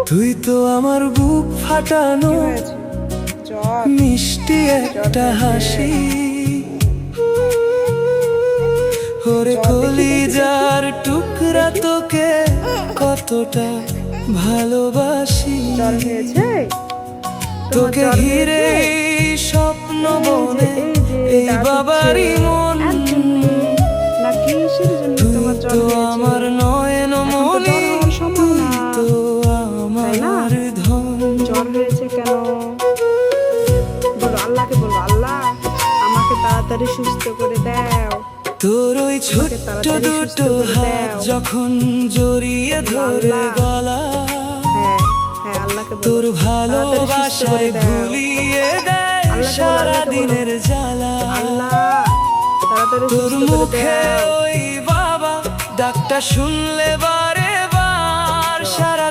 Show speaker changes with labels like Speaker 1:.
Speaker 1: তুই তো আমার বুক ফাটানো
Speaker 2: জ্বর
Speaker 1: মিষ্টি একটা হাসি, ওরে কলিজার টুকরা তোকে কতটা ভালোবাসি।
Speaker 2: জ্বর হয়েছে
Speaker 1: তোকে ঘিরে স্বপ্ন বনে এই বাবারই মন,
Speaker 2: নাকি জন্য
Speaker 1: তুই
Speaker 2: তোমার জ্বর
Speaker 1: তো
Speaker 2: হয়েছে?
Speaker 1: আমার নয়ন মনি, তুই তো আমার ধন।
Speaker 2: জ্বর হয়েছে কেন বলো, আল্লাহকে বলো, আল্লাহ আমাকে তাড়াতাড়ি সুস্থ করে দাও।
Speaker 1: তোর ওই ছোট্ট দুটো হাত যখন জড়িয়ে ধরে গলা,
Speaker 2: হ্যাঁ হ্যাঁ আল্লাহকে বলো,
Speaker 1: তোর
Speaker 2: তাড়াতাড়ি সুস্থ করে
Speaker 1: ভালোবাসায়
Speaker 2: দাও।
Speaker 1: ভুলিয়ে দেয়
Speaker 2: আল্লাহকে বলো,
Speaker 1: সারা
Speaker 2: আল্লাহকে বলো।
Speaker 1: দিনের জ্বালা।
Speaker 2: আল্লাহ তাড়াতাড়ি
Speaker 1: তোর
Speaker 2: সুস্থ করে
Speaker 1: মুখে
Speaker 2: দাও।
Speaker 1: ওই বাবা ডাকটা শুনলে বারে বার সারা